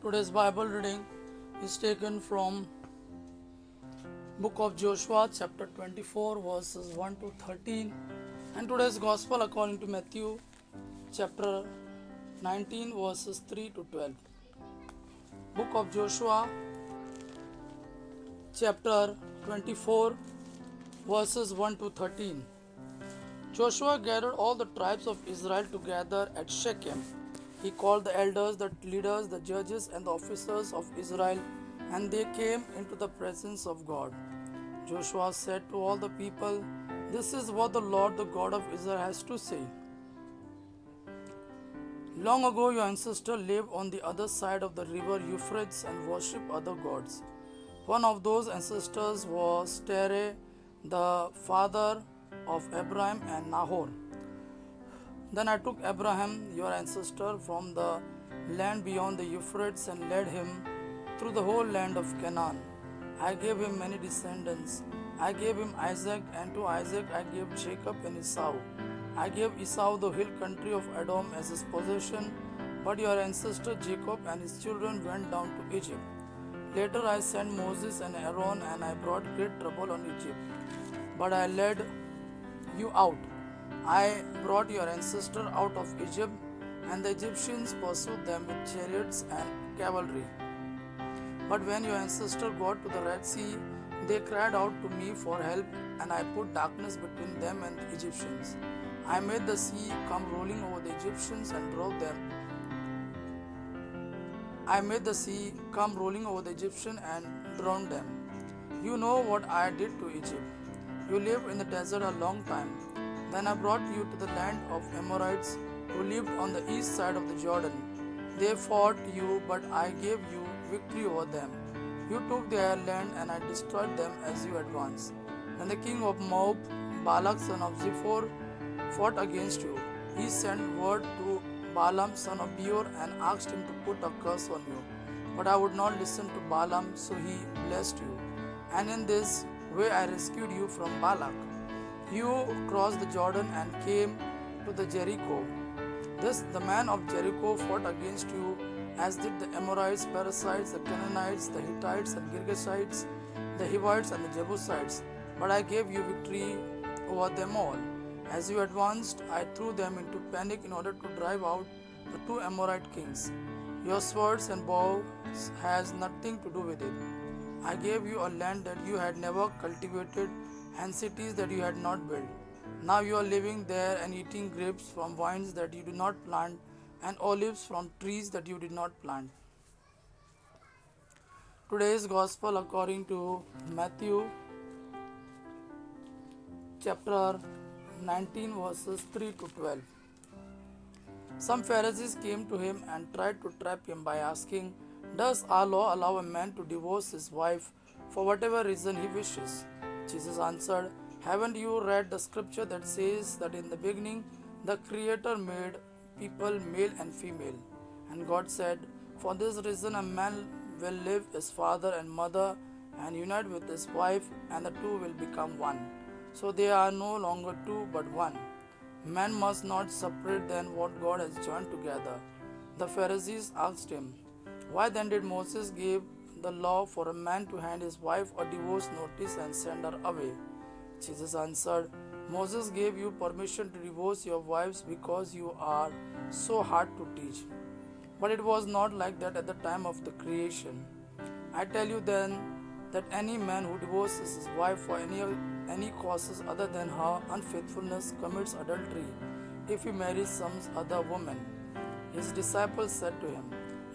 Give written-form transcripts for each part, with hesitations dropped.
Today's Bible reading is taken from Book of Joshua, chapter 24, verses 1 to 13, and today's Gospel according to Matthew, chapter 19, verses 3 to 12. Book of Joshua, chapter 24, verses 1 to 13. Joshua gathered all the tribes of Israel together at Shechem. He called the elders, the leaders, the judges, and the officers of Israel, and they came into the presence of God. Joshua said to all the people, "This is what the Lord, the God of Israel, has to say. Long ago, your ancestors lived on the other side of the river Euphrates and worshipped other gods. One of those ancestors was Terah, the father of Abraham and Nahor. Then I took Abraham, your ancestor, from the land beyond the Euphrates and led him through the whole land of Canaan. I gave him many descendants. I gave him Isaac, and to Isaac I gave Jacob and Esau. I gave Esau the hill country of Edom as his possession, but your ancestor Jacob and his children went down to Egypt. Later I sent Moses and Aaron, and I brought great trouble on Egypt. But I led you out. I brought your ancestor out of Egypt, and the Egyptians pursued them with chariots and cavalry. But when your ancestor got to the Red Sea, they cried out to me for help, and I put darkness between them and the Egyptians. I made the sea come rolling over the Egyptians and drove them. I made the sea come rolling over the Egyptians and drowned them. You know what I did to Egypt. You lived in the desert a long time. Then I brought you to the land of Amorites who lived on the east side of the Jordan. They fought you, but I gave you victory over them. You took their land, and I destroyed them as you advanced. Then the king of Moab, Balak son of Ziphor, fought against you. He sent word to Balaam son of Beor and asked him to put a curse on you. But I would not listen to Balaam, so he blessed you. And in this way I rescued you from Balak. You crossed the Jordan and came to the Jericho. The man of Jericho fought against you, as did the Amorites, Perizzites, the Canaanites, the Hittites and Girgashites, the Hivites and the Jebusites. But I gave you victory over them all. As you advanced, I threw them into panic in order to drive out the two Amorite kings. Your swords and bows has nothing to do with it. I gave you a land that you had never cultivated, and cities that you had not built. Now you are living there and eating grapes from vines that you did not plant, and olives from trees that you did not plant. Today's Gospel according to Matthew, chapter 19, verses 3 to 12. Some Pharisees came to him and tried to trap him by asking, "Does our law allow a man to divorce his wife for whatever reason he wishes?" Jesus answered, "Haven't you read the scripture that says that in the beginning the Creator made people male and female? And God said, for this reason a man will leave his father and mother and unite with his wife, and the two will become one. So they are no longer two but one. Man must not separate then what God has joined together." The Pharisees asked him, "Why then did Moses give the law for a man to hand his wife a divorce notice and send her away?" Jesus answered, "Moses gave you permission to divorce your wives because you are so hard to teach. But it was not like that at the time of the creation. I tell you then that any man who divorces his wife for any causes other than her unfaithfulness commits adultery if he marries some other woman." His disciples said to him,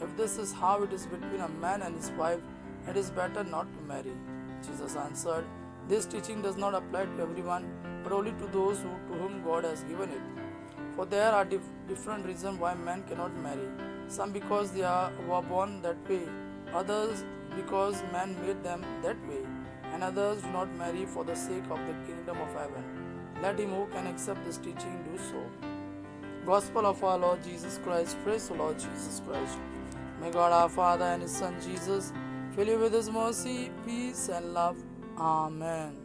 "If this is how it is between a man and his wife, it is better not to marry." Jesus answered, "This teaching does not apply to everyone, but only to those to whom God has given it. For there are different reasons why men cannot marry. Some because they were born that way, others because man made them that way, and others do not marry for the sake of the kingdom of heaven. Let him who can accept this teaching do so." Gospel of our Lord Jesus Christ. Praise the Lord Jesus Christ. May God our Father and His Son Jesus fill you with His mercy, peace and love. Amen.